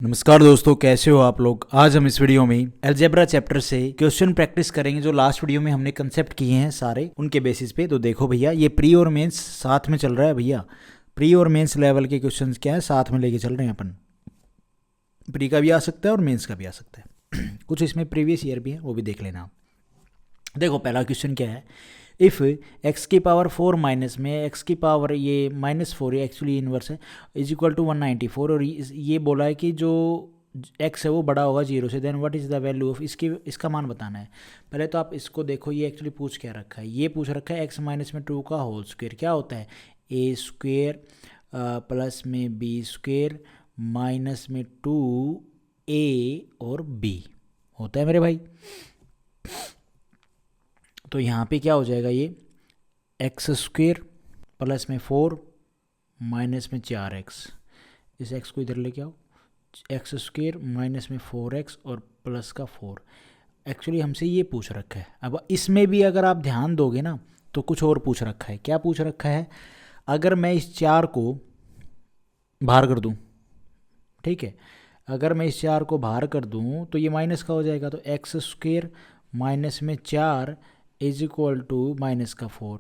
नमस्कार दोस्तों, कैसे हो आप लोग। आज हम इस वीडियो में अलजेब्रा चैप्टर से क्वेश्चन प्रैक्टिस करेंगे। जो लास्ट वीडियो में हमने कंसेप्ट किए हैं सारे, उनके बेसिस पे। तो देखो भैया, ये प्री और मेंस साथ में चल रहा है भैया। प्री और मेंस लेवल के क्वेश्चंस क्या है, साथ में लेके चल रहे हैं अपन। प्री का भी आ सकता है और मेंस का भी आ सकता है। कुछ इसमें प्रीवियस ईयर भी है, वो भी देख लेना आप। देखो पहला क्वेश्चन क्या है। इफ़ एक्स की पावर 4 माइनस में एक्स की पावर ये -4, ये एक्चुअली इनवर्स है, इज इक्वल टू 194। और ये बोला है कि जो एक्स है वो बड़ा होगा 0 से, then what is the value of इसका मान बताना है। पहले तो आप इसको देखो, ये एक्चुअली पूछ क्या रखा है। ये पूछ रखा है एक्स माइनस में 2 का होल स्क्वेयर क्या होता है, ए स्क्वेयर प्लस में बी स्क्वेयर माइनस में 2a और b होता है मेरे भाई। तो यहाँ पे क्या हो जाएगा, ये एक्स स्क्वेयर प्लस में 4 माइनस में 4x। इस x को इधर लेके आओ, एक्स स्क्वेयर माइनस में 4x और प्लस का 4। एक्चुअली हमसे ये पूछ रखा है। अब इसमें भी अगर आप ध्यान दोगे ना तो कुछ और पूछ रखा है। क्या पूछ रखा है, अगर मैं इस 4 को बाहर कर दूँ, ठीक है, अगर मैं इस 4 को बाहर कर दूँ तो ये माइनस का हो जाएगा। तो एक्स स्क्वेयर माइनस में 4 इज इक्वल टू माइनस का 4,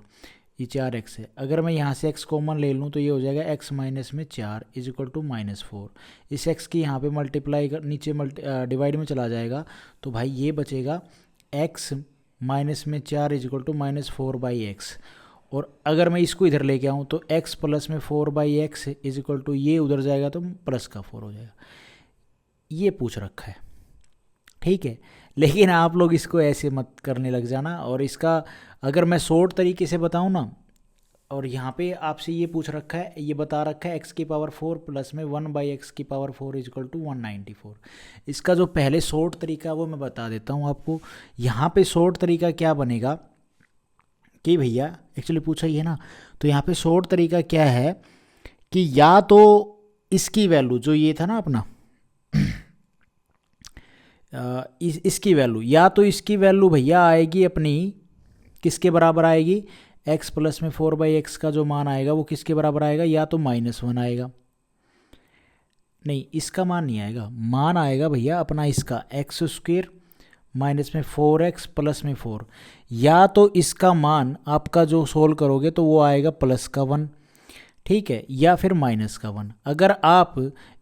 ये 4x है। अगर मैं यहाँ से x कॉमन ले लूँ तो ये हो जाएगा x माइनस में 4 इज इक्वल टू -4। इस x की यहाँ पे मल्टीप्लाई कर, नीचे डिवाइड में चला जाएगा, तो भाई ये बचेगा x माइनस में 4 इज इक्वल टू -4/x। और अगर मैं इसको इधर लेके आऊँ तो x प्लस में 4/x इज इक्वल टू, ये उधर जाएगा तो प्लस का 4 हो जाएगा। ये पूछ रखा है, ठीक है। लेकिन आप लोग इसको ऐसे मत करने लग जाना। और इसका अगर मैं शॉर्ट तरीके से बताऊं ना, और यहाँ पे आपसे ये पूछ रखा है, ये बता रखा है एक्स की पावर 4 प्लस में 1/x की पावर 4 इज इक्वल टू 194। इसका जो पहले शॉर्ट तरीका वो मैं बता देता हूँ आपको। यहाँ पे शॉर्ट तरीका क्या बनेगा कि भैया, एक्चुअली पूछा ही है ना, तो यहाँ पे शॉर्ट तरीका क्या है कि या तो इसकी वैल्यू जो ये था ना अपना इसकी वैल्यू, या तो इसकी वैल्यू भैया आएगी अपनी किसके बराबर आएगी, x प्लस में 4/x का जो मान आएगा वो किसके बराबर आएगा, या तो -1 आएगा। नहीं, इसका मान नहीं आएगा, मान आएगा भैया अपना इसका एक्स स्क्वेयर माइनस में 4x प्लस में 4। या तो इसका मान आपका जो सोल्व करोगे तो वो आएगा प्लस का 1, ठीक है, या फिर माइनस का 1। अगर आप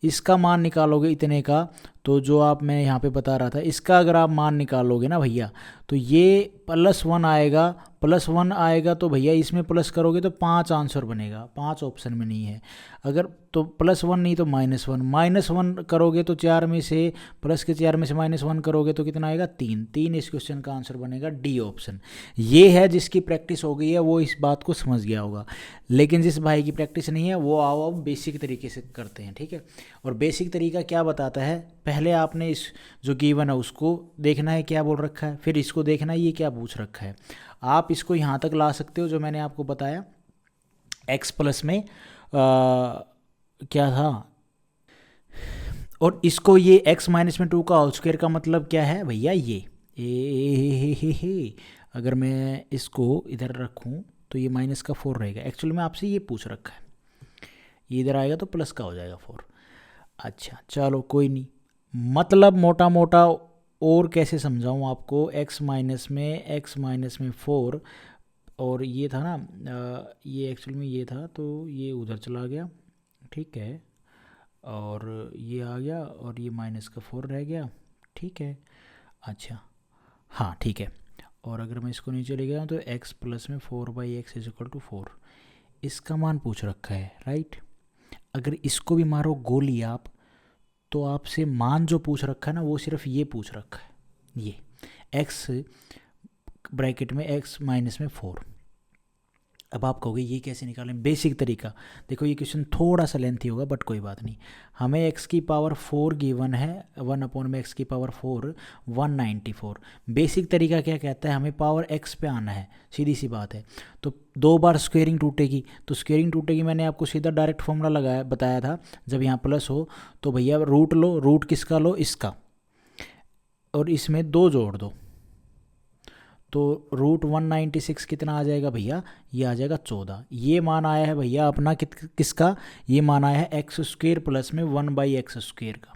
इसका मान निकालोगे इतने का, तो जो आप मैं यहाँ पे बता रहा था, इसका अगर आप मान निकालोगे ना भैया, तो ये +1 आएगा। +1 आएगा तो भैया इसमें प्लस करोगे तो 5 आंसर बनेगा, 5 ऑप्शन में नहीं है। अगर तो +1 नहीं तो -1, -1 करोगे तो 4 में से प्लस के 4 में से -1 करोगे तो कितना आएगा, 3 इस क्वेश्चन का आंसर बनेगा डी ऑप्शन। ये है जिसकी प्रैक्टिस हो गई है वो इस बात को समझ गया होगा। लेकिन जिस भाई की प्रैक्टिस नहीं है वो आओ बेसिक तरीके से करते हैं, ठीक है। और बेसिक तरीका क्या बताता है, पहले आपने इस जो गिवन है उसको देखना है क्या बोल रखा है, फिर इसको देखना है ये क्या पूछ रखा है। आप इसको यहाँ तक ला सकते हो जो मैंने आपको बताया, x प्लस में क्या था, और इसको ये x माइनस में 2 का होल स्क्वायर का मतलब क्या है भैया, ये अगर मैं इसको इधर रखूँ तो ये माइनस का 4 रहेगा। एक्चुअली में आपसे ये पूछ रखा है, ये इधर आएगा तो प्लस का हो जाएगा 4। अच्छा चलो कोई नहीं, मतलब मोटा मोटा और कैसे समझाऊँ आपको, x माइनस में 4, और ये था ना ये एक्चुअली में ये था तो ये उधर चला गया, ठीक है, और ये आ गया और ये माइनस का 4 रह गया, ठीक है। अच्छा हाँ ठीक है, और अगर मैं इसको नीचे ले गया तो x प्लस में 4/x इज इक्वल टू 4, इसका मान पूछ रखा है, राइट। अगर इसको भी मारो गोली आप, तो आपसे मान जो पूछ रखा है ना वो सिर्फ ये पूछ रखा है, ये x ब्रैकेट में x माइनस में 4। अब आप कहोगे ये कैसे निकालें, बेसिक तरीका देखो। ये क्वेश्चन थोड़ा सा लेंथी होगा बट कोई बात नहीं। हमें x की पावर 4 गिवन है, 1/x की पावर 4 194। बेसिक तरीका क्या कहता है, हमें पावर x पे आना है, सीधी सी बात है। तो 2 बार स्क्वेयरिंग टूटेगी, तो स्क्वेयरिंग टूटेगी, मैंने आपको सीधा डायरेक्ट फॉर्मूला लगाया बताया था, जब यहाँ प्लस हो तो भैया रूट लो, रूट किसका लो, इसका, और इसमें 2 जोड़ दो, तो √196 कितना आ जाएगा भैया, ये आ जाएगा 14। ये मान आया है भैया अपना किसका, ये मान आया है x² प्लस में 1/x² का।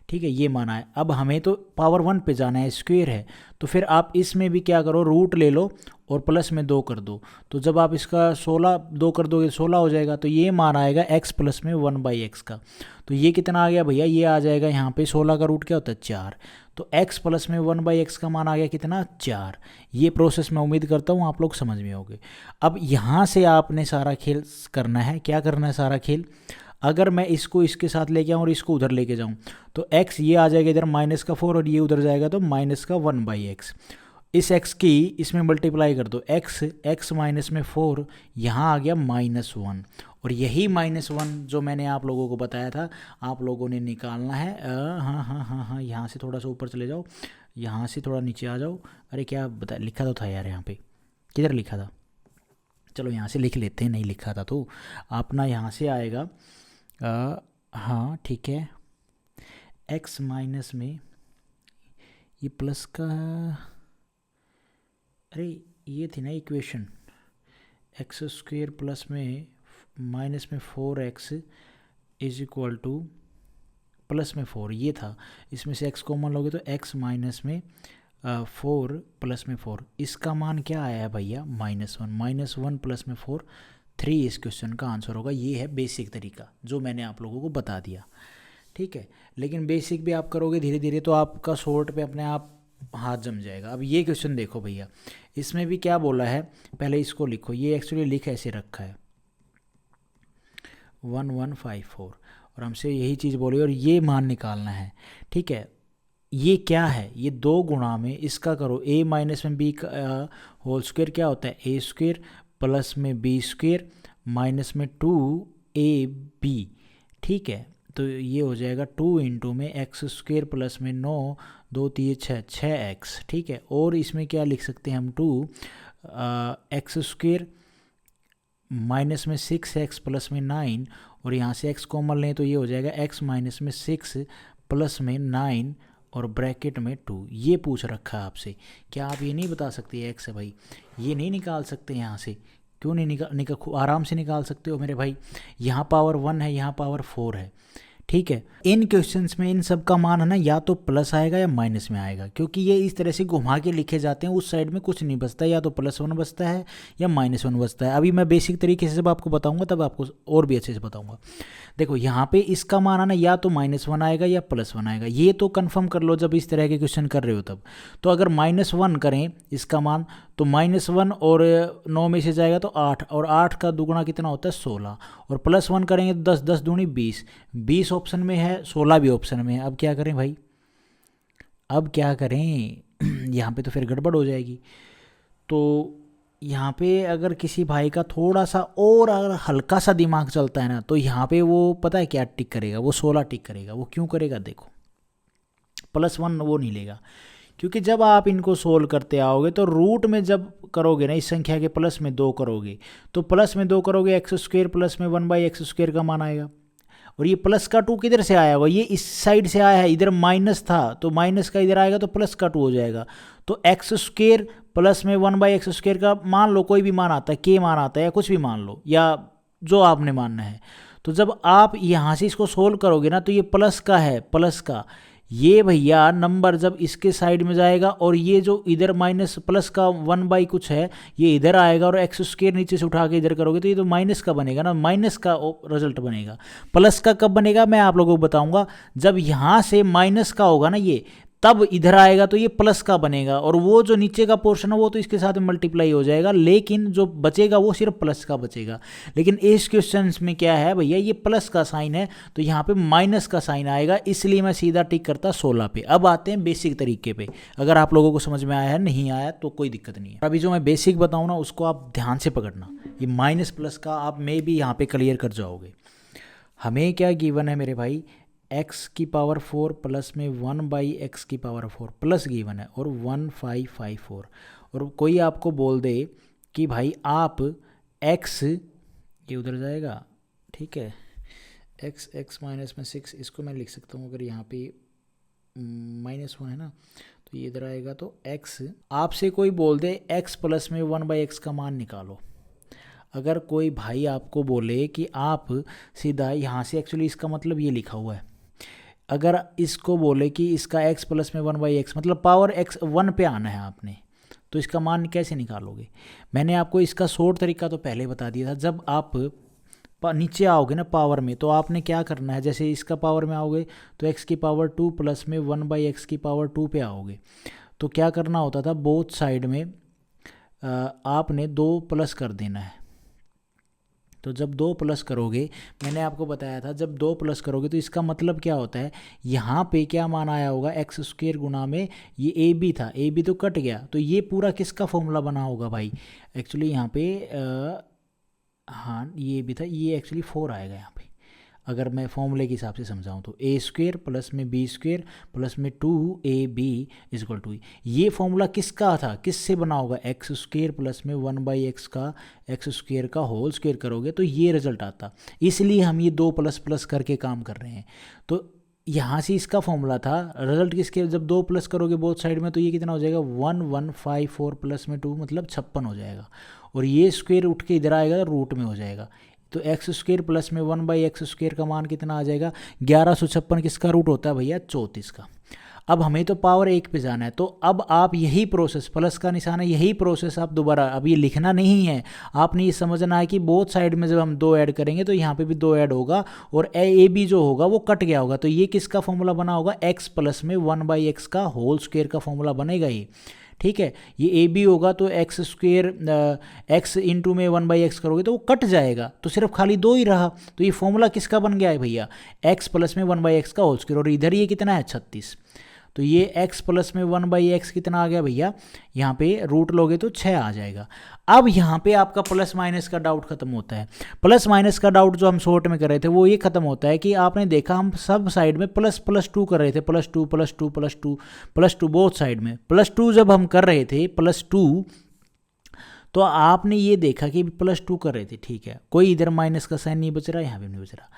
ठीक है, ये माना है। अब हमें तो पावर 1 पे जाना है, स्क्वायर है, तो फिर आप इसमें भी क्या करो, रूट ले लो और प्लस में 2 कर दो। तो जब आप इसका 16 2 कर दोगे 16 हो जाएगा। तो ये मान आएगा x प्लस में 1/x का। तो ये कितना आ गया भैया, ये आ जाएगा यहाँ पे 16 का रूट क्या होता है 4। तो x प्लस में 1/x का मान आ गया कितना 4। ये प्रोसेस मैं उम्मीद करता हूँ आप लोग समझ में होंगे। अब यहाँ से आपने सारा खेल करना है, क्या करना है सारा खेल, अगर मैं इसको इसके साथ लेके आऊँ और इसको उधर लेके जाऊँ तो x ये आ जाएगा इधर -4 और ये उधर जाएगा तो -1/x। इस x की इसमें मल्टीप्लाई कर दो, x माइनस में 4 यहाँ आ गया -1। और यही -1 जो मैंने आप लोगों को बताया था आप लोगों ने निकालना है। हाँ, यहाँ से थोड़ा सा ऊपर चले जाओ, यहाँ से थोड़ा नीचे आ जाओ। अरे क्या बता लिखा तो था यार, यहाँ पे किधर लिखा था, चलो यहाँ से लिख लेते हैं, नहीं लिखा था तो अपना यहाँ से आएगा। हाँ ठीक है, x माइनस में ये प्लस का, अरे ये थी ना इक्वेशन, x² प्लस में माइनस में 4x is equal two plus में 4, ये था। इसमें से x कॉमन लोगे तो x माइनस में 4 प्लस में 4, इसका मान क्या आया है भैया -1 प्लस में 4 3 इस क्वेश्चन का आंसर होगा। ये है बेसिक तरीका जो मैंने आप लोगों को बता दिया, ठीक है। लेकिन बेसिक भी आप करोगे धीरे धीरे तो आपका शॉर्ट पे अपने आप हाथ जम जाएगा। अब ये क्वेश्चन देखो भैया, इसमें भी क्या बोला है, पहले इसको लिखो, ये एक्चुअली लिख ऐसे रखा है 1154 और हमसे यही चीज़ बोली और ये मान निकालना है, ठीक है। ये क्या है, ये 2 गुणा में इसका करो, a माइनस में b का होल स्क्वायर क्या होता है a² प्लस में b² माइनस में 2ab, ठीक है। तो ये हो जाएगा 2 इंटू में x² प्लस में 9 2 3 6x, ठीक है। और इसमें क्या लिख सकते हैं हम 2 x² माइनस में 6x प्लस में 9 और यहाँ से x कॉमन लें तो ये हो जाएगा x माइनस में 6 प्लस में 9 और ब्रैकेट में 2। ये पूछ रखा है आपसे, क्या आप ये नहीं बता सकते x है भाई, ये नहीं निकाल सकते यहाँ से, क्यों नहीं निकाल आराम से निकाल सकते हो मेरे भाई। यहाँ पावर 1 है, यहाँ पावर 4 है, ठीक है। इन क्वेश्चंस में इन सब का मान है ना या तो प्लस आएगा या माइनस में आएगा, क्योंकि ये इस तरह से घुमा के लिखे जाते हैं, उस साइड में कुछ नहीं बचता, या तो +1 बचता है या -1 बचता है। अभी मैं बेसिक तरीके से जब आपको बताऊंगा तब आपको और भी अच्छे से बताऊंगा। देखो यहाँ पे इसका मान आना या तो -1 आएगा या +1 आएगा, ये तो कंफर्म कर लो जब इस तरह के क्वेश्चन कर रहे हो तब। तो अगर -1 करें इसका मान तो -1 और 9 में से जाएगा तो 8 और 8 का दुगुना कितना होता है 16 और +1 करेंगे तो 10 10 दूनी 20 ऑप्शन में है, 16 भी ऑप्शन में है। अब क्या करें भाई, अब क्या करें यहाँ पे तो फिर गड़बड़ हो जाएगी। तो यहाँ पे अगर किसी भाई का थोड़ा सा और अगर हल्का सा दिमाग चलता है ना तो यहाँ पे वो पता है क्या टिक करेगा, वो 16 टिक करेगा। वो क्यों करेगा, देखो +1 वो नहीं लेगा, क्योंकि जब आप इनको सोल्व करते आओगे तो रूट में जब करोगे ना इस संख्या के प्लस में 2 करोगे तो प्लस में 2 करोगे x² प्लस में 1/x² का मान आएगा। और ये प्लस का 2 किधर से आया होगा, ये इस साइड से आया है, इधर माइनस था तो माइनस का इधर आएगा तो प्लस का 2 हो जाएगा। तो x² प्लस में 1/x² का मान लो, कोई भी मान आता है, k मान आता है या कुछ भी मान लो या जो आपने मानना है। तो जब आप यहाँ से इसको सोल्व करोगे ना तो ये प्लस का है, प्लस का ये भैया नंबर जब इसके साइड में जाएगा और ये जो इधर माइनस प्लस का 1 कुछ है ये इधर आएगा और x² नीचे से उठा के इधर करोगे तो ये तो माइनस का बनेगा ना, माइनस का रिजल्ट बनेगा। प्लस का कब बनेगा मैं आप लोगों को बताऊंगा, जब यहाँ से माइनस का होगा ना ये तब इधर आएगा तो ये प्लस का बनेगा और वो जो नीचे का पोर्शन है वो तो इसके साथ मल्टीप्लाई हो जाएगा, लेकिन जो बचेगा वो सिर्फ प्लस का बचेगा। लेकिन इस क्वेश्चन में क्या है भैया, ये प्लस का साइन है तो यहाँ पे माइनस का साइन आएगा, इसलिए मैं सीधा टिक करता 16 पे। अब आते हैं बेसिक तरीके पे, अगर आप लोगों को समझ में आया है, नहीं आया तो कोई दिक्कत नहीं है। अभी जो मैं बेसिक बताऊँ ना उसको आप ध्यान से पकड़ना, ये माइनस प्लस का आप मे भी यहाँ पे क्लियर कर जाओगे। हमें क्या गिवन है मेरे भाई, x⁴ प्लस में 1/x⁴ प्लस गिवन है और 1554। और कोई आपको बोल दे कि भाई आप x, ये उधर जाएगा, ठीक है, x माइनस में 6 इसको मैं लिख सकता हूँ, अगर यहाँ पे -1 है ना तो ये इधर आएगा तो x, आपसे कोई बोल दे x प्लस में 1/x का मान निकालो। अगर कोई भाई आपको बोले कि आप सीधा यहाँ से, एक्चुअली इसका मतलब ये लिखा हुआ है, अगर इसको बोले कि इसका x प्लस में 1/x मतलब पावर x 1 पे आना है आपने, तो इसका मान कैसे निकालोगे? मैंने आपको इसका शॉर्ट तरीका तो पहले बता दिया था। जब आप नीचे आओगे ना पावर में, तो आपने क्या करना है, जैसे इसका पावर में आओगे तो x की पावर 2 प्लस में 1/x की पावर 2 पे आओगे। तो क्या करना होता था, बोथ साइड में आपने 2 प्लस कर देना है। तो जब 2 प्लस करोगे, मैंने आपको बताया था जब 2 प्लस करोगे तो इसका मतलब क्या होता है, यहाँ पे क्या मान आया होगा, एक्स स्क्वायर गुना में ये ए बी था, ए बी तो कट गया, तो ये पूरा किसका फॉर्मूला बना होगा भाई, एक्चुअली यहाँ पे हाँ ये भी था, ये एक्चुअली 4 आएगा यहाँ पे, अगर मैं फॉर्मूले के हिसाब से समझाऊँ तो ए स्क्वायर प्लस में बी स्क्वायर प्लस में 2ab इक्वल टू, ये फॉर्मूला किसका था, किससे बना होगा, एक्स स्क्वायर प्लस में 1/x का एक्स स्क्वायर का होल स्क्वायर करोगे तो ये रिजल्ट आता। इसलिए हम ये 2 प्लस प्लस करके काम कर रहे हैं। तो यहाँ से इसका फॉर्मूला था, रिजल्ट किसके, जब 2 प्लस करोगे बोथ साइड में तो ये कितना हो जाएगा 1154 प्लस में 2 मतलब 56 हो जाएगा, और ये स्क्वायर उठ के इधर आएगा रूट में हो जाएगा। तो एक्स स्क्वायर प्लस में 1/x स्क्वायर का मान कितना आ जाएगा, 1156 किसका रूट होता है भैया, 34 का। अब हमें तो पावर 1 पे जाना है, तो अब आप यही प्रोसेस, प्लस का निशान है, यही प्रोसेस आप दोबारा, अब ये लिखना नहीं है, आपने ये समझना है कि बोथ साइड में जब हम 2 ऐड करेंगे तो यहाँ पे भी 2 ऐड होगा, और ए बी जो होगा वो कट गया होगा, तो ये किसका फॉर्मूला बना होगा, x प्लस में 1/x का होल स्क्वायर का फॉर्मूला बनेगा ये, ठीक है। ये ए बी होगा तो एक्स स्क्वेयर एक्स इंटू में 1/x करोगे तो वो कट जाएगा, तो सिर्फ खाली 2 ही रहा, तो ये फॉर्मूला किसका बन गया है भैया, x प्लस में 1/x का होल स्क्वायर, और इधर ये कितना है 36, तो ये x प्लस में 1/x कितना आ गया भैया, यहाँ पे रूट लोगे तो 6 आ जाएगा। अब यहाँ पे आपका प्लस माइनस का डाउट खत्म होता है। प्लस माइनस का डाउट जो हम शॉर्ट में कर रहे थे वो ये खत्म होता है कि आपने देखा हम सब साइड में प्लस प्लस 2 कर रहे थे, plus two plus two plus two plus two, both side में प्लस 2 जब हम कर रहे थे प्लस 2, तो आपने ये देखा कि प्लस 2 कर रहे थे, ठीक है, कोई इधर माइनस का साइन नहीं बच रहा, यहाँ भी नहीं बच रहा,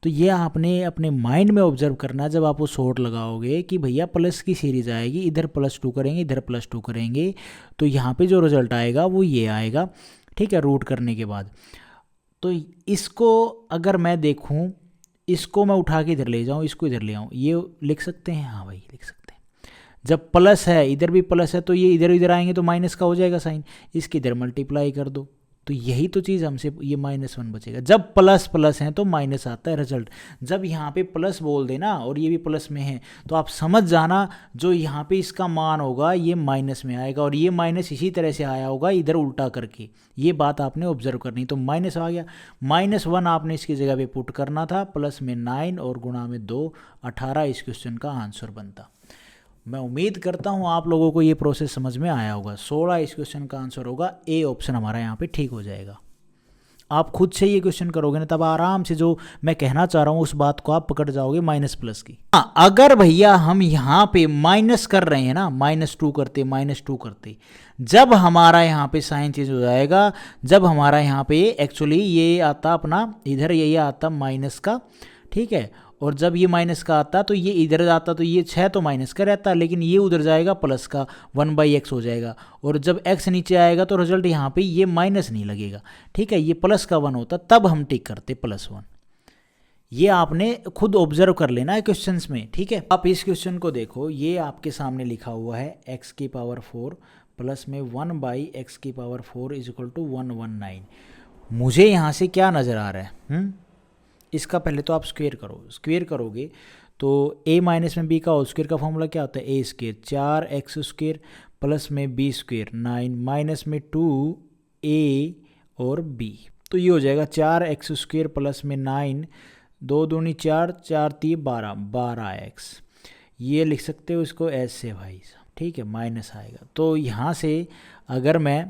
तो ये आपने अपने माइंड में ऑब्जर्व करना जब आप वो शॉर्ट लगाओगे कि भैया प्लस की सीरीज आएगी, इधर प्लस 2 करेंगे इधर प्लस 2 करेंगे, तो यहाँ पे जो रिजल्ट आएगा वो ये आएगा, ठीक है, रूट करने के बाद। तो इसको अगर मैं देखूँ, इसको मैं उठा के इधर ले जाऊँ, इसको इधर ले आऊँ, ये लिख सकते हैं, हाँ भाई लिख सकते हैं। जब प्लस है इधर भी प्लस है तो ये इधर इधर आएंगे तो माइनस का हो जाएगा साइन, इसकी इधर मल्टीप्लाई कर दो, तो यही तो चीज़ हमसे, ये -1 बचेगा। जब प्लस प्लस है तो माइनस आता है रिजल्ट, जब यहाँ पे प्लस बोल देना और ये भी प्लस में है तो आप समझ जाना जो यहाँ पे इसका मान होगा ये माइनस में आएगा, और ये माइनस इसी तरह से आया होगा इधर उल्टा करके, ये बात आपने ऑब्जर्व करनी। तो माइनस आ गया, -1 आपने इसकी जगह पे पुट करना था, प्लस में 9 और गुणा में 2, 18 इस क्वेश्चन का आंसर बनता। मैं उम्मीद करता हूँ आप लोगों को ये प्रोसेस समझ में आया होगा। 16 इस क्वेश्चन का आंसर होगा, ए ऑप्शन हमारा यहाँ पे ठीक हो जाएगा। आप खुद से ये क्वेश्चन करोगे ना तब आराम से जो मैं कहना चाह रहा हूँ उस बात को आप पकड़ जाओगे, माइनस प्लस की। हाँ, अगर भैया हम यहाँ पे माइनस कर रहे हैं ना, -2 करते, जब हमारा यहाँ पे साइन चेंज हो जाएगा, जब हमारा यहाँ पे एक्चुअली ये आता अपना इधर ये आता माइनस का, ठीक है, और जब ये माइनस का आता तो ये इधर जाता तो ये 6 तो माइनस का रहता, लेकिन ये उधर जाएगा प्लस का 1/x हो जाएगा, और जब x नीचे आएगा तो रिजल्ट यहाँ पे ये माइनस नहीं लगेगा, ठीक है, ये प्लस का 1 होता, तब हम टिक करते +1। ये आपने खुद ऑब्जर्व कर लेना है क्वेश्चंस में, ठीक है। आप इस क्वेश्चन को देखो, ये आपके सामने लिखा हुआ है x की पावर 4 प्लस में 1/x की पावर 4 इक्वल टू 119। मुझे यहाँ से क्या नज़र आ रहा है, इसका पहले तो आप स्क्वेयर करो, स्क्वेयर करोगे तो a माइनस में b का होल स्क्वेयर का फॉर्मूला क्या होता है, a square 4x square plus में b स्क्वेयर 9 माइनस में 2a और b, तो ये हो जाएगा 4x स्क्वेयर प्लस में 9, 2 दूनी 4, 4 3 12, 12x। ये लिख सकते हो इसको ऐसे भाई, ठीक है, माइनस आएगा। तो यहाँ से अगर मैं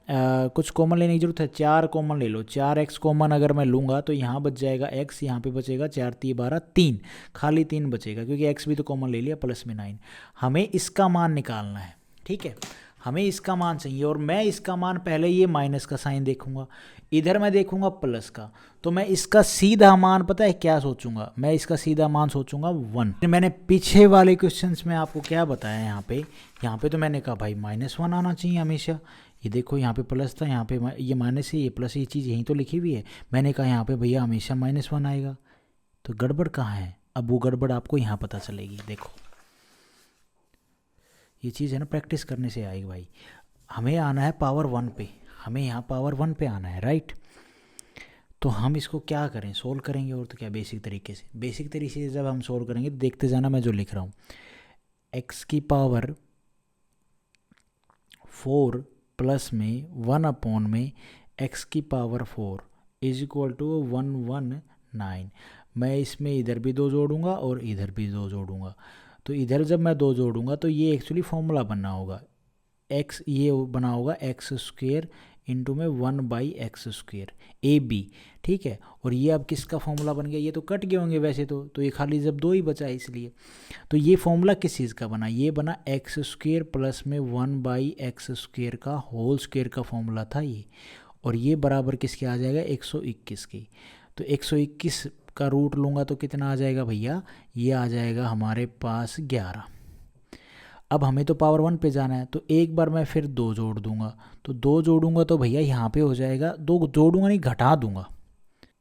कुछ कॉमन लेने की जरूरत है, 4 कॉमन ले लो, 4x कॉमन अगर मैं लूँगा तो यहाँ बच जाएगा x, यहाँ पे बचेगा 4 3 12 3, खाली 3 बचेगा क्योंकि x भी तो कॉमन ले लिया, प्लस में 9। हमें इसका मान निकालना है, ठीक है, हमें इसका मान चाहिए, और मैं इसका मान पहले ये माइनस का साइन देखूंगा, इधर मैं देखूंगा प्लस का, तो मैं इसका सीधा मान पता है क्या सोचूंगा, मैं इसका सीधा मान सोचूंगा 1। मैंने पीछे वाले क्वेश्चंस में आपको क्या बताया, यहाँ पे तो मैंने कहा भाई -1 आना चाहिए हमेशा। ये देखो यहाँ पे प्लस था, यहाँ पे ये माइनस है, ये प्लस, ये चीज़ यहीं तो लिखी हुई है। मैंने कहा यहाँ पे भैया हमेशा -1 आएगा, तो गड़बड़ कहाँ है। अब वो गड़बड़ आपको यहाँ पता चलेगी। देखो ये चीज़ है ना, प्रैक्टिस करने से आएगी भाई। हमें आना है पावर 1 पे, हमें यहाँ पावर 1 पे आना है, राइट। तो हम इसको क्या करें, सोल्व करेंगे और तो क्या, बेसिक तरीके से जब हम सोल्व करेंगे तो देखते जाना मैं जो लिख रहा हूँ। x की पावर 4 प्लस में 1 अपॉन में x की पावर 4 इज इक्वल टू 119। मैं इसमें इधर भी 2 जोड़ूंगा और इधर भी 2 जोड़ूंगा। तो इधर जब मैं 2 जोड़ूंगा तो ये एक्चुअली फॉर्मूला बनना होगा, x ये बना होगा एक्स स्क्वेयर इंटू में 1/x स्क्वेयर ए बी, ठीक है। और ये अब किसका फॉर्मूला बन गया, ये तो कट गए होंगे वैसे तो ये खाली जब 2 ही बचा है इसलिए। तो ये फॉर्मूला किस चीज़ का बना, ये बना एक्स स्क्वेयर प्लस में 1/x स्क्वेयर का होल स्क्वेयर का फॉर्मूला था ये। और ये बराबर किसके आ जाएगा, 121 की। तो 121 का रूट लूँगा तो कितना आ जाएगा भैया, ये आ जाएगा हमारे पास 11। अब हमें तो पावर 1 पे जाना है, तो एक बार मैं फिर 2 जोड़ दूंगा। तो 2 जोड़ूंगा तो भैया यहाँ पे हो जाएगा, 2 जोड़ूंगा नहीं घटा दूंगा।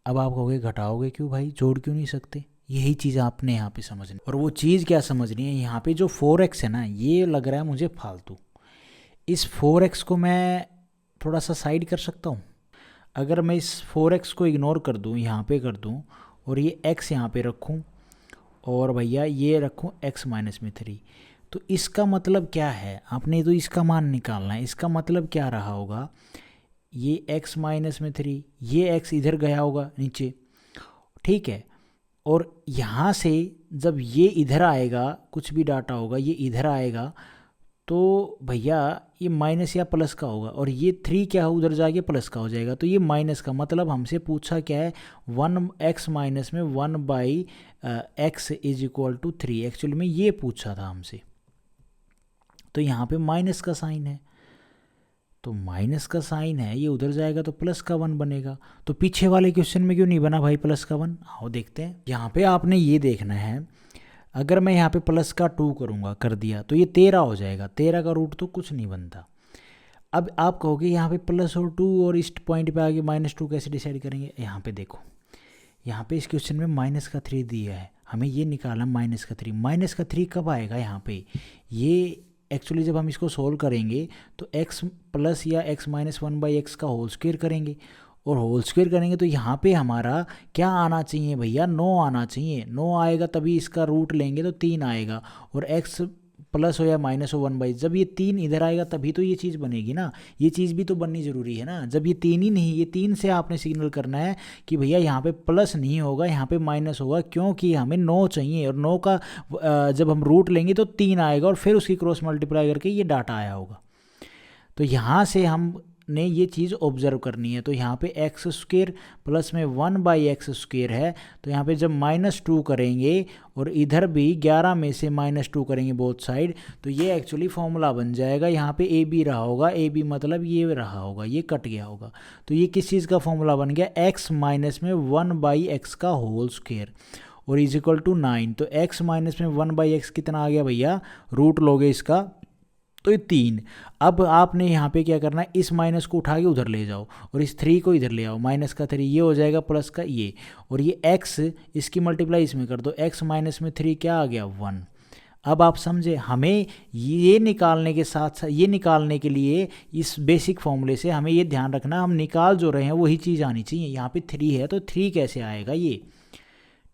अब आप कहोगे घटाओगे क्यों भाई, जोड़ क्यों नहीं सकते, यही चीज़ आपने यहाँ पे समझनी। और वो चीज़ क्या समझनी है, यहाँ पे जो 4x है ना, ये लग रहा है मुझे फालतू। इस 4x को मैं थोड़ा सा साइड कर सकता हूँ। अगर मैं इस 4x को इग्नोर कर दूँ, यहाँ पे कर दूँ, और ये x यहाँ पे रखूँ, और भैया ये रखूँ x माइनस में 3, तो इसका मतलब क्या है, आपने तो इसका मान निकालना है। इसका मतलब क्या रहा होगा, ये x माइनस में 3, ये x इधर गया होगा नीचे, ठीक है। और यहाँ से जब ये इधर आएगा, कुछ भी डाटा होगा ये इधर आएगा, तो भैया ये माइनस या प्लस का होगा, और ये 3 क्या हो, उधर जाके प्लस का हो जाएगा। तो ये माइनस का मतलब हमसे पूछा क्या है, 1x माइनस में 1/x is equal to 3, actually में ये पूछा था हमसे। तो यहाँ पे माइनस का साइन है, तो माइनस का साइन है, ये उधर जाएगा तो प्लस का 1 बनेगा। तो पीछे वाले क्वेश्चन में क्यों नहीं बना भाई प्लस का 1, आओ देखते हैं। यहाँ पे आपने ये देखना है, अगर मैं यहाँ पे प्लस का 2 करूँगा, कर दिया, तो ये 13 हो जाएगा। 13 का रूट तो कुछ नहीं बनता। अब आप कहोगे यहाँ पे प्लस और 2 और इस पॉइंट पे आगे -2 कैसे डिसाइड करेंगे। यहाँ पे देखो, यहाँ पे इस क्वेश्चन में -3 दिया है, हमें ये निकालना -3। -3 कब आएगा यहाँ पे, ये एक्चुअली जब हम इसको सोल्व करेंगे तो x प्लस या x माइनस 1/x का होल स्क्वायर करेंगे, और होल स्क्वायर करेंगे तो यहाँ पे हमारा क्या आना चाहिए भैया, 9 आना चाहिए। 9 आएगा तभी इसका रूट लेंगे तो 3 आएगा, और x प्लस हो या माइनस हो 1/, जब ये 3 इधर आएगा तभी तो ये चीज़ बनेगी ना। ये चीज़ भी तो बननी ज़रूरी है ना। जब ये 3 ही नहीं, ये 3 से आपने सिग्नल करना है कि भैया यहाँ पे प्लस नहीं होगा, यहाँ पे माइनस होगा, क्योंकि हमें 9 चाहिए, और 9 का जब हम रूट लेंगे तो 3 आएगा, और फिर उसकी क्रॉस मल्टीप्लाई करके ये डाटा आया होगा। तो यहाँ से हमने ये चीज़ ऑब्जर्व करनी है। तो यहाँ पे एक्स स्क्वेयर प्लस में 1/x स्क्वेयर है, तो यहाँ पे जब -2 करेंगे और इधर भी 11 में से -2 करेंगे बोथ साइड, तो ये एक्चुअली फॉर्मूला बन जाएगा। यहाँ पे ए बी रहा होगा, ए बी मतलब ये रहा होगा, ये कट गया होगा। तो ये किस चीज़ का फॉर्मूला बन गया, x माइनस में 1/x का होल स्क्वेयर और इज इक्वल टू 9। तो x माइनस में 1/x कितना आ गया भैया, रूट लोगे इसका तो ये 3। अब आपने यहाँ पे क्या करना है, इस माइनस को उठा के उधर ले जाओ और इस 3 को इधर ले आओ, माइनस का 3 ये हो जाएगा प्लस का ये, और ये x इसकी मल्टीप्लाई इसमें कर दो, x माइनस में 3 क्या आ गया 1। अब आप समझे, हमें ये निकालने के साथ साथ, ये निकालने के लिए इस बेसिक फॉर्मूले से हमें ये ध्यान रखना, हम निकाल जो रहे हैं वही चीज़ आनी चाहिए। यहाँ पे 3 है तो 3 कैसे आएगा ये,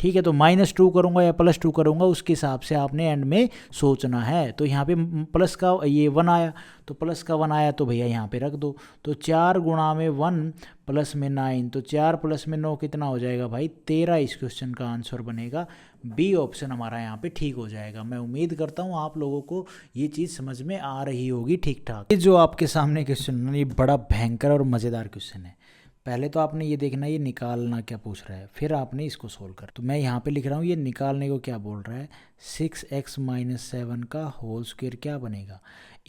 ठीक है। तो -2 करूँगा या +2 करूँगा, उसके हिसाब से आपने एंड में सोचना है। तो यहाँ पे प्लस का ये 1 आया, तो प्लस का 1 आया तो भैया यहाँ पे रख दो। तो 4 गुणा में 1 प्लस में 9, तो 4 प्लस में 9 कितना हो जाएगा भाई 13। इस क्वेश्चन का आंसर बनेगा बी ऑप्शन हमारा यहाँ पे ठीक हो जाएगा। मैं उम्मीद करता हूँ आप लोगों को ये चीज़ समझ में आ रही होगी ठीक ठाक। ये जो आपके सामने क्वेश्चन है ये बड़ा भयंकर और मज़ेदार क्वेश्चन है। पहले तो आपने ये देखना ये निकालना क्या पूछ रहा है, फिर आपने इसको सोल्व कर। तो मैं यहाँ पे लिख रहा हूँ ये निकालने को क्या बोल रहा है, 6x माइनस 7 का होल स्क्वायर क्या बनेगा,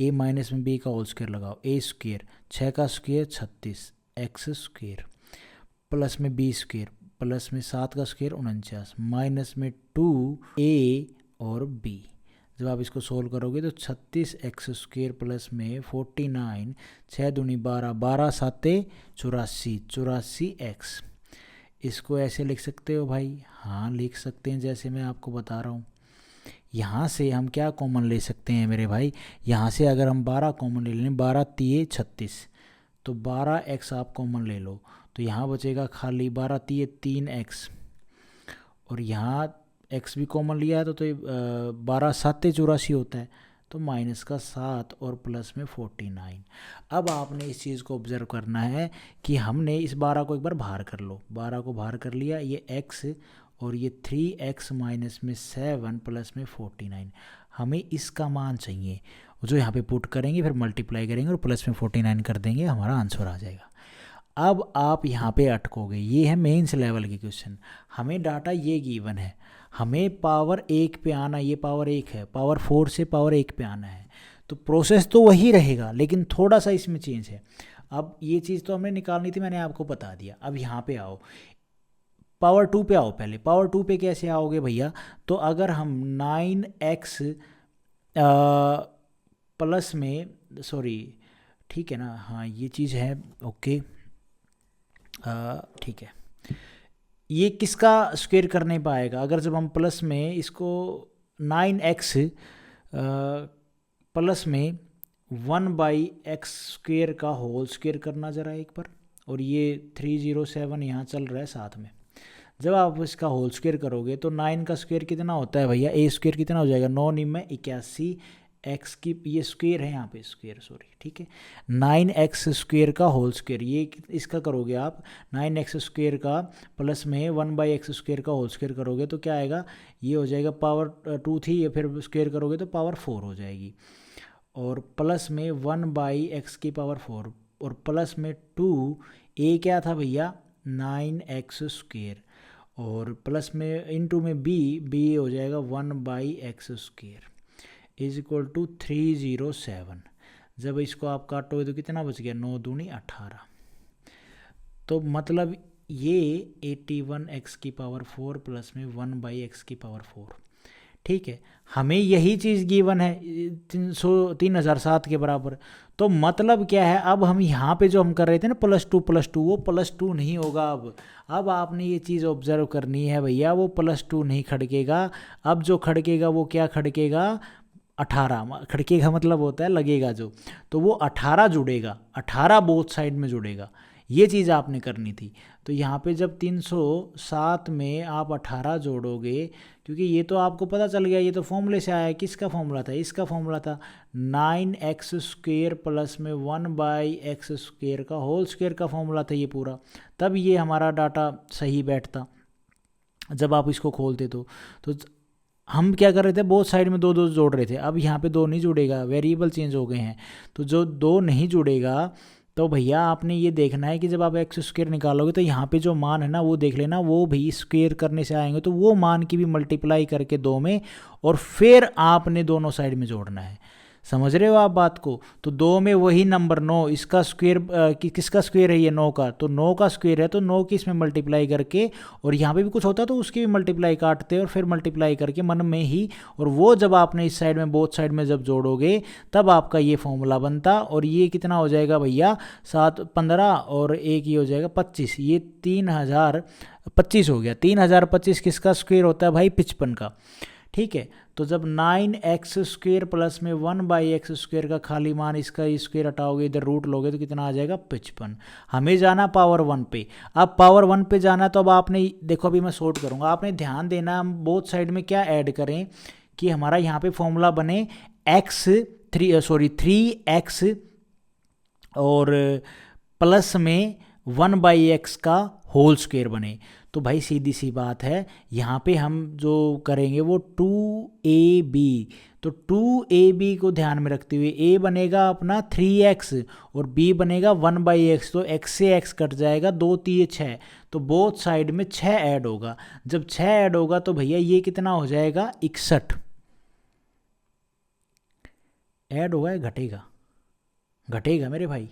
a माइनस में b का होल स्क्वायर लगाओ, a स्क्वायर 6 का स्क्वायर 36, x स्क्वायर प्लस में b स्क्वायर प्लस में 7 का स्क्वायर 49 माइनस में 2a और b। जब आप इसको सोल्व करोगे तो 36x स्क्वेयर प्लस में 49, 6 दूनी 12, 12 7 84, 84x इसको ऐसे लिख सकते हो भाई? हाँ लिख सकते हैं, जैसे मैं आपको बता रहा हूँ। यहाँ से हम क्या कॉमन ले सकते हैं मेरे भाई? यहाँ से अगर हम 12 कॉमन ले लें, 12 तिये 36, तो 12x आप कॉमन ले लो, तो यहाँ बचेगा खाली 12 तिये 3x, और यहाँ x भी कॉमन लिया है तो 12 7 84 होता है, तो -7 और प्लस में 49। अब आपने इस चीज़ को ऑब्जर्व करना है कि हमने इस 12 को एक बार बाहर कर लो, 12 को बाहर कर लिया, ये x और ये 3x माइनस में 7 प्लस में 49, हमें इसका मान चाहिए, जो यहाँ पे पुट करेंगे, फिर मल्टीप्लाई करेंगे और प्लस में 49 कर देंगे, हमारा आंसर आ जाएगा। अब आप यहाँ पे अटकोगे, ये है मेंस लेवल के क्वेश्चन, हमें डाटा ये गिवन है, हमें पावर 1 पे आना, ये पावर 1 है, पावर 4 से पावर 1 पे आना है, तो प्रोसेस तो वही रहेगा लेकिन थोड़ा सा इसमें चेंज है। अब ये चीज़ तो हमने निकालनी थी, मैंने आपको बता दिया। अब यहाँ पे आओ, पावर 2 पे आओ। पहले पावर 2 पे कैसे आओगे भैया? तो अगर हम 9x प्लस में, सॉरी ठीक है ना, हाँ ये चीज़ है, ओके ठीक है, ये किसका स्क्वायर कर नहीं पाएगा? अगर जब हम प्लस में इसको 9x प्लस में 1/x² का होल स्क्वायर करना ज़रा एक बार, और ये 307 यहाँ चल रहा है साथ में, जब आप इसका होल स्क्वायर करोगे तो 9 का स्क्वायर कितना होता है भैया? a स्क्वायर कितना हो जाएगा? 9 9 में 81, x की ये स्क्वायर है यहाँ पे, स्क्वायर सॉरी, ठीक है, 9x स्क्वायर का होल स्क्वायर, ये इसका करोगे आप 9x स्क्वायर का प्लस में 1/x² का होल स्क्वायर करोगे तो क्या आएगा? ये हो जाएगा पावर 2 थी, ये फिर स्क्वायर करोगे तो पावर 4 हो जाएगी, और प्लस में 1/x की पावर 4, और प्लस में 2, a क्या था भैया? 9x स्क्वायर, और प्लस में इनटू में b हो जाएगा 1/x² इज इक्वल टू 307। जब इसको आप काटोगे तो कितना बच गया? 9 दूनी 18। तो मतलब ये 81x की पावर 4 प्लस में 1/x की पावर 4, ठीक है, हमें यही चीज़ गिवन है 3007 के बराबर। तो मतलब क्या है, अब हम यहाँ पे जो हम कर रहे थे ना +2 वो +2 नहीं होगा। अब आपने ये चीज़ ऑब्जर्व करनी है भैया, वो +2 नहीं खड़केगा। अब जो खड़केगा वो क्या खड़केगा? 18 खड़केगा, मतलब होता है लगेगा जो, तो वो 18 जुड़ेगा, 18 बोथ साइड में जुड़ेगा, ये चीज़ आपने करनी थी। तो यहाँ पे जब 307 में आप 18 जोड़ोगे, क्योंकि ये तो आपको पता चल गया, ये तो फॉर्मूले से आया है, किसका फॉर्मूला था? इसका फॉर्मूला था 9x स्क्वायर प्लस में 1/x² का होल स्क्वायर का फॉर्मूला था ये पूरा, तब ये हमारा डाटा सही बैठता। जब आप इसको खोलते तो हम क्या कर रहे थे? बोथ साइड में 2 2 जोड़ रहे थे। अब यहाँ पे 2 नहीं जुड़ेगा, वेरिएबल चेंज हो गए हैं, तो जो 2 नहीं जुड़ेगा, तो भैया आपने ये देखना है कि जब आप x स्क्वायर निकालोगे तो यहाँ पे जो मान है ना वो देख लेना, वो भी स्क्वायर करने से आएंगे, तो वो मान की भी मल्टीप्लाई करके 2 में, और फिर आपने दोनों साइड में जोड़ना है। समझ रहे हो आप बात को? तो 2 में वही नंबर 9, इसका स्क्वायर किसका स्क्वायर है? ये 9 का, तो 9 का स्क्वायर है, तो 9 की इसमें मल्टीप्लाई करके, और यहाँ पे भी कुछ होता तो उसकी भी मल्टीप्लाई काटते और फिर मल्टीप्लाई करके मन में ही, और वो जब आपने इस साइड में बोथ साइड में जब जोड़ोगे तब आपका ये फॉर्मूला बनता। और ये कितना हो जाएगा भैया? 7 15 और एक ये हो जाएगा 25, ये 3025 हो गया। 3025 किसका स्क्वायर होता है भाई? 55 का, ठीक है। तो जब 9x स्क्वायर प्लस में 1/x² का खाली मान, इसका स्क्वायर हटाओगे, इधर रूट लोगे तो कितना आ जाएगा? 55। हमें जाना पावर 1 पे। अब पावर 1 पे जाना, तो अब आपने देखो, अभी मैं शॉर्ट करूँगा, आपने ध्यान देना हम बोथ साइड में क्या ऐड करें कि हमारा यहाँ पे फॉर्मूला बने 3x और प्लस में 1/x का होल स्क्वायर बने। तो भाई सीधी सी बात है, यहाँ पे हम जो करेंगे वो 2ab, तो 2ab को ध्यान में रखते हुए a बनेगा अपना 3x और b बनेगा 1/x, तो x से x कट जाएगा, 2 3 6, तो बोथ साइड में 6 ऐड होगा। जब 6 ऐड होगा तो भैया ये कितना हो जाएगा? 61 ऐड होगा या घटेगा? घटेगा मेरे भाई,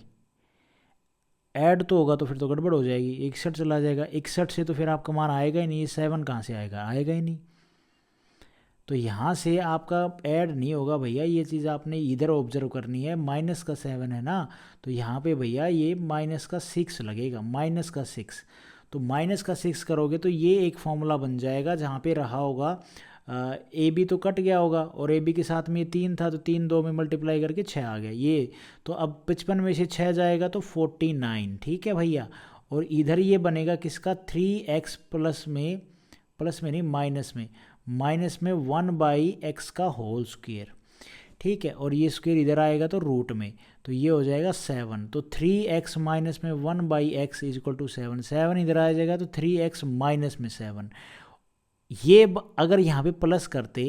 ऐड तो होगा तो फिर तो गड़बड़ हो जाएगी, 61 चला जाएगा। 61 से तो फिर आपका मान आएगा ही नहीं, 7 कहाँ से आएगा? आएगा ही नहीं। तो यहाँ से आपका ऐड नहीं होगा भैया, ये चीज़ आपने इधर ऑब्जर्व करनी है। -7 है ना, तो यहाँ पे भैया ये -6 लगेगा, -6। तो -6 करोगे तो ये एक फॉर्मूला बन जाएगा जहाँ पे रहा होगा ए बी तो कट गया होगा और ए बी के साथ में 3 था तो 3 2 में मल्टीप्लाई करके 6 आ गया ये। तो अब 55 में से 6 जाएगा तो 49, ठीक है भैया। और इधर ये बनेगा किसका 3x प्लस में नहीं माइनस में 1/x का होल स्क्वायर, ठीक है। और ये स्क्वायर इधर आएगा तो रूट में, तो ये हो जाएगा 7। तो 3x माइनस में 1/x इक्वल टू 7, 7 इधर आ जाएगा तो 3x माइनस में 7। ये अगर यहाँ पे प्लस करते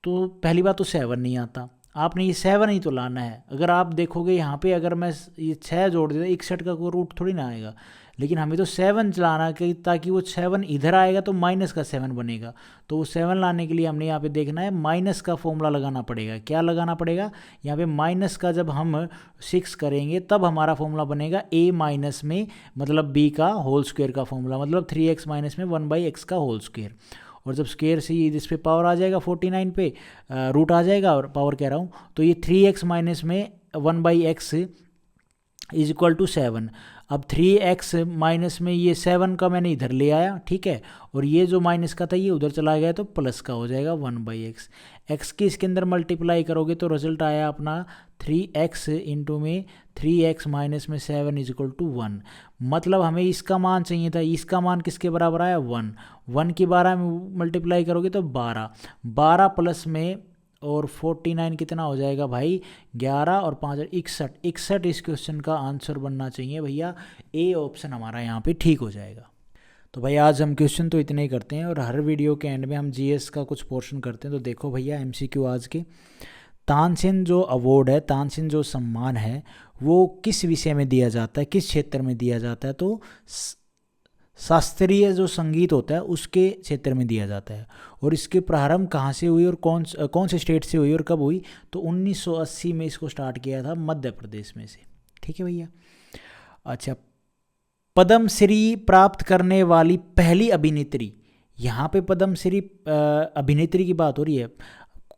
तो पहली बात तो 7 नहीं आता, आपने ये 7 ही तो लाना है। अगर आप देखोगे यहाँ पे अगर मैं ये 6 जोड़ देता 61 का कोई रूट थोड़ी ना आएगा, लेकिन हमें तो 7 चलाना कि ताकि वो 7 इधर आएगा तो माइनस का 7 बनेगा। तो वो 7 लाने के लिए हमने यहाँ पे देखना है माइनस का फॉर्मूला लगाना पड़ेगा। क्या लगाना पड़ेगा यहाँ पे माइनस का, जब हम 6 करेंगे तब हमारा फॉर्मूला बनेगा a माइनस में मतलब b का होल स्क्वायर का फॉर्मूला, मतलब 3x माइनस में 1/x का होल स्क्वायर। और जब स्क्वायर से इस पे पावर आ जाएगा 49 पे रूट आ जाएगा और पावर कह रहा हूँ, तो ये 3x माइनस में 1/x इज इक्वल टू 7। अब 3x माइनस में ये 7 का मैंने इधर ले आया, ठीक है। और ये जो माइनस का था ये उधर चला गया तो प्लस का हो जाएगा 1/x। x की इसके अंदर मल्टीप्लाई करोगे तो रिजल्ट आया अपना 3x इंटू में 3x माइनस में 7 इज इक्वल टू 1। मतलब हमें इसका मान चाहिए था, इसका मान किसके बराबर आया 1। 1 की 12 में मल्टीप्लाई करोगे तो 12 प्लस में और 49 कितना हो जाएगा भाई 11 और 5 61 इस क्वेश्चन का आंसर बनना चाहिए भैया। ए ऑप्शन हमारा यहाँ पे ठीक हो जाएगा। तो भाई आज हम क्वेश्चन तो इतने ही करते हैं और हर वीडियो के एंड में हम जीएस का कुछ पोर्शन करते हैं। तो देखो भैया एमसीक्यू आज के, तानसेन जो अवार्ड है, तानसेन जो सम्मान है वो किस विषय में दिया जाता है, किस क्षेत्र में दिया जाता है? तो शास्त्रीय जो संगीत होता है उसके क्षेत्र में दिया जाता है। और इसके प्रारंभ कहाँ से हुई और कौन से स्टेट से हुई और कब हुई? तो 1980 में इसको स्टार्ट किया था मध्य प्रदेश में से, ठीक है भैया। अच्छा, पद्मश्री प्राप्त करने वाली पहली अभिनेत्री, यहाँ पे पद्मश्री अभिनेत्री की बात हो रही है।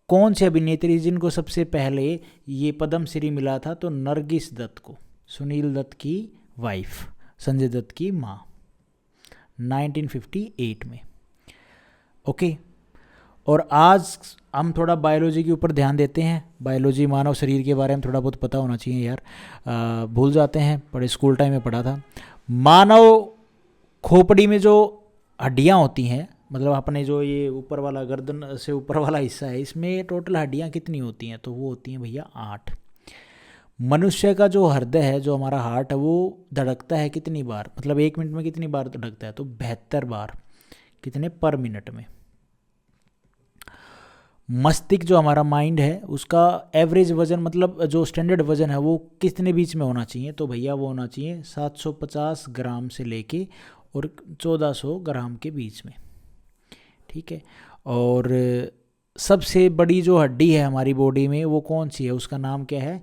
कौन सी अभिनेत्री जिनको सबसे पहले ये पद्मश्री मिला था? तो नरगिस दत्त को, सुनील दत्त की वाइफ, संजय दत्त की माँ, 1958 में। ओके, और आज हम थोड़ा बायोलॉजी के ऊपर ध्यान देते हैं। बायोलॉजी, मानव शरीर के बारे में थोड़ा बहुत पता होना चाहिए यार, भूल जाते हैं, पढ़े स्कूल टाइम में पढ़ा था। मानव खोपड़ी में जो हड्डियां होती हैं, मतलब अपने जो ये ऊपर वाला गर्दन से ऊपर वाला हिस्सा है, इसमें टोटल हड्डियां कितनी होती हैं? तो वो होती हैं भैया 8। मनुष्य का जो हृदय है, जो हमारा हार्ट है, वो धड़कता है कितनी बार, मतलब 1 मिनट में कितनी बार धड़कता है? तो 72 बार। कितने? पर मिनट में। मस्तिष्क जो हमारा माइंड है उसका एवरेज वजन, मतलब जो स्टैंडर्ड वजन है वो कितने बीच में होना चाहिए? तो भैया वो होना चाहिए 750 ग्राम से लेके और 1400 ग्राम के बीच में, ठीक है। और सबसे बड़ी जो हड्डी है हमारी बॉडी में वो कौन सी है? उसका नाम क्या है?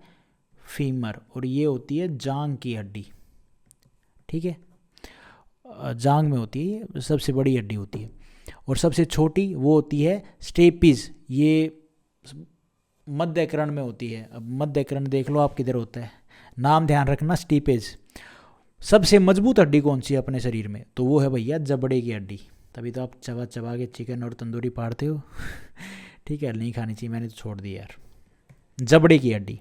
फीमर। और ये होती है जांग की हड्डी, ठीक है, जांग में होती है, सबसे बड़ी हड्डी होती है। और सबसे छोटी वो होती है स्टेपिस, ये मध्यकर्ण में होती है। अब मध्यकर्ण देख लो आप किधर होता है, नाम ध्यान रखना, स्टीपेज। सबसे मजबूत हड्डी कौन सी है अपने शरीर में? तो वो है भैया जबड़े की हड्डी। तभी तो आप चबा चबा के चिकन और तंदूरी पाड़ते हो ठीक है, नहीं खानी चाहिए, मैंने तो छोड़ दी यार, जबड़े की हड्डी।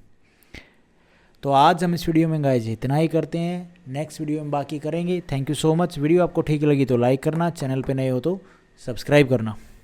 तो आज हम इस वीडियो में गाइस इतना ही करते हैं, नेक्स्ट वीडियो में बाकी करेंगे। Thank you so much. Video आपको ठीक लगी तो लाइक करना, चैनल पे नए हो तो सब्सक्राइब करना।